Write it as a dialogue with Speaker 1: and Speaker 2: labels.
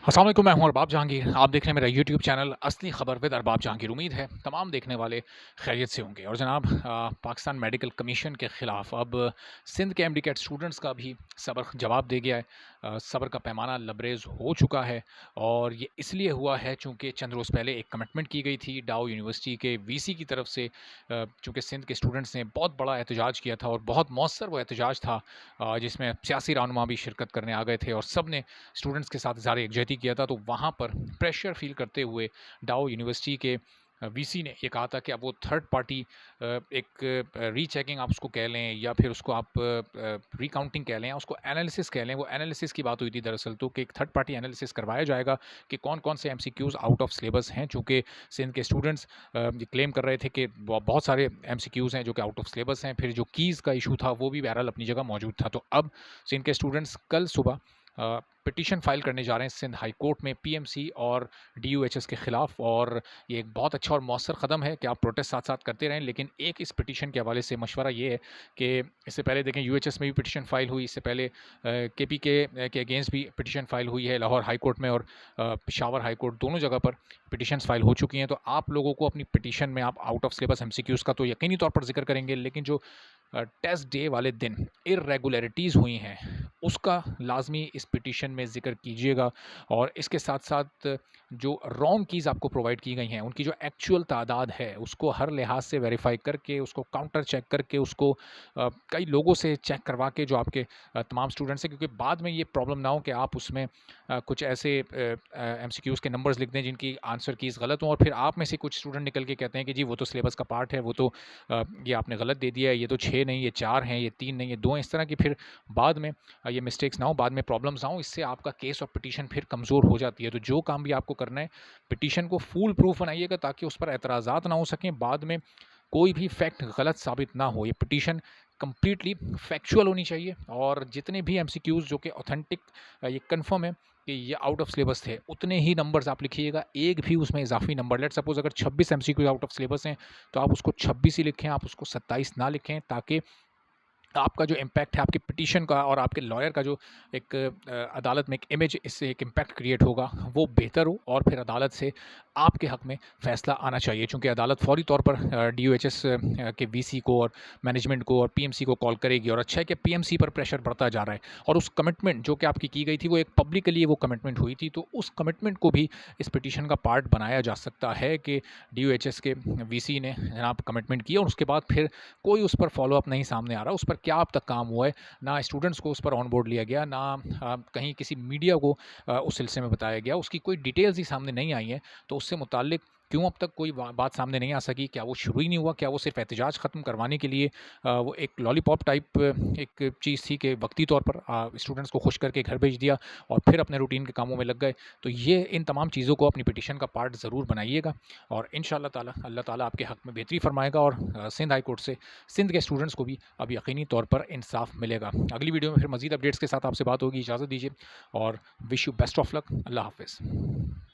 Speaker 1: अस्सलाम वालेकुम, मैं हूं अरबाब जहांगीर। आप देख रहे हैं मेरा यूट्यूब चैनल असली खबर विद अरबाब जहांगीर। उम्मीद है तमाम देखने वाले खैरियत से होंगे। और जनाब, पाकिस्तान मेडिकल कमीशन के ख़िलाफ़ अब सिंध के एमडी कैट स्टूडेंट्स का भी सब्र जवाब दे गया है। सब्र का पैमाना लबरेज़ हो चुका है और ये इसलिए हुआ है चूँकि चंद रोज़ पहले एक कमिटमेंट की गई थी डाउ यूनिवर्सिटी के वीसी की तरफ से। चूँकि सिंध के स्टूडेंट्स ने बहुत बड़ा एहतजाज किया था और बहुत मौसर वो एहतजाज था, जिसमें सियासी रहनुमा भी शिरकत करने आ गए थे और सब ने स्टूडेंट्स के साथ इज़हार यकजहती किया था। तो वहाँ पर प्रेशर फ़ील करते हुए डाउ यूनिवर्सिटी के वीसी ने ये कहा था कि अब वो थर्ड पार्टी एक रीचेकिंग आप उसको कह लें या फिर उसको आप रिकाउंटिंग कह लें या उसको एनालिसिस कह लें, वो एनालिसिस की बात हुई थी दरअसल। तो कि एक थर्ड पार्टी एनालिसिस करवाया जाएगा कि कौन-कौन से एमसीक्यूज़ आउट ऑफ सिलेबस हैं। चूँकि सिंध के स्टूडेंट्स ये क्लेम कर रहे थे कि बहुत सारे एमसीक्यूज़ हैं जो कि आउट ऑफ सिलेबस हैं। फिर जो कीज़ का इशू था वो भी बहरहाल अपनी जगह मौजूद था। तो अब सिंध के स्टूडेंट्स कल सुबह पिटीशन फाइल करने जा रहे हैं सिंध हाई कोर्ट में पीएमसी और डीयूएचएस के खिलाफ। और ये एक बहुत अच्छा और मौसर कदम है कि आप प्रोटेस्ट साथ साथ करते रहें। लेकिन एक इस पिटीशन के हवाले से मशवरा ये है कि इससे पहले देखें यूएचएस में भी पिटीशन फाइल हुई, इससे पहले केपीके के अगेंस्ट भी पिटीशन फाइल हुई है लाहौर हाई कोर्ट में और पेशावर हाई कोर्ट, दोनों जगह पर पिटीशंस फाइल हो चुकी हैं। तो आप लोगों को अपनी पिटीशन में आप आउट ऑफ सिलेबस एमसीक्यूज़ का तो यकीनी तौर पर जिक्र करेंगे, लेकिन जो टेस्ट डे वाले दिन इर्रेगुलरिटीज़ हुई हैं उसका लाजमी इस पिटीशन में ज़िक्र कीजिएगा। और इसके साथ साथ जो रॉन्ग कीज़ आपको प्रोवाइड की गई हैं उनकी जो एक्चुअल तादाद है उसको हर लिहाज से वेरीफाई करके, उसको काउंटर चेक करके, उसको कई लोगों से चेक करवा के जो आपके तमाम स्टूडेंट्स हैं, क्योंकि बाद में ये प्रॉब्लम ना हो कि आप उसमें कुछ ऐसे एमसीक्यूज़ के नंबर्स लिख दें जिनकी आंसर कीज़ गलत हों और फिर आप में से कुछ स्टूडेंट निकल के कहते हैं कि जी वो तो सिलेबस का पार्ट है, वो तो ये आपने गलत दे दिया है, ये तो 6 नहीं, ये 4 हैं, ये 3 नहीं, ये 2 हैं। इस तरह की फिर बाद में ये मिस्टेक्स ना हो, बाद में प्रॉब्लम्स ना हो, इससे आपका केस और पिटीशन फिर कमज़ोर हो जाती है। तो जो काम भी आपको करना है, पिटीशन को फूल प्रूफ बनाइएगा ताकि उस पर एतराज़ात ना हो सकें, बाद में कोई भी फैक्ट गलत साबित ना हो। ये पिटीशन कंप्लीटली फैक्चुअल होनी चाहिए और जितने भी एमसीक्यूज़ जो कि ऑथेंटिक, ये कन्फर्म है कि ये आउट ऑफ सिलेबस थे, उतने ही नंबर्स आप लिखिएगा, एक भी उसमें इजाफी नंबर, लेट्स सपोज़ अगर 26 एमसीक्यूज़ आउट ऑफ सिलेबस हैं, तो आप उसको 26 ही लिखें, आप उसको 27 ना लिखें, ताकि आपका जो इम्पैक्ट है आपकी पिटीशन का और आपके लॉयर का जो एक अदालत में एक इमेज, इससे एक इम्पैक्ट क्रिएट होगा, वो बेहतर हो और फिर अदालत से आपके हक में फ़ैसला आना चाहिए। चूँकि अदालत फ़ौरी तौर पर डीयूएचएस के वीसी को और मैनेजमेंट को और पीएमसी को कॉल करेगी। और अच्छा है कि पीएमसी पर प्रेशर बढ़ता जा रहा है और उस कमिटमेंट जो कि आपकी की गई थी वो एक पब्लिकली वो कमिटमेंट हुई थी, तो उस कमिटमेंट को भी इस पिटीशन का पार्ट बनाया जा सकता है कि डीयूएचएस के वीसी ने जनाब कमिटमेंट किया और उसके बाद फिर कोई उस पर फॉलो अप नहीं सामने आ रहा, उस पर क्या अब तक काम हुआ है, ना स्टूडेंट्स को उस पर ऑन बोर्ड लिया गया, ना कहीं किसी मीडिया को उस सिलसिले में बताया गया, उसकी कोई डिटेल्स ही सामने नहीं आई हैं। तो उससे मुताल्लिक क्यों अब तक कोई बात सामने नहीं आ सकी? क्या वो शुरू ही नहीं हुआ? क्या वो सिर्फ एहतजाज ख़त्म करवाने के लिए वो एक लॉलीपॉप टाइप एक चीज़ थी कि वक्ती तौर पर स्टूडेंट्स को खुश करके घर भेज दिया और फिर अपने रूटीन के कामों में लग गए? तो ये इन तमाम चीज़ों को अपनी पिटीशन का पार्ट ज़रूर बनाइएगा और इंशाअल्लाह ताला अल्लाह ताला आपके हक़ में बेहतरी फ़रमाएगा और सिंध हाई कोर्ट से सिंध के स्टूडेंट्स को भी अब यकीनी तौर पर इंसाफ मिलेगा। अगली वीडियो में फिर मज़ीद अपडेट्स के साथ आपसे बात होगी। इजाज़त दीजिए और wish you best of luck. अल्लाह हाफ़िज़।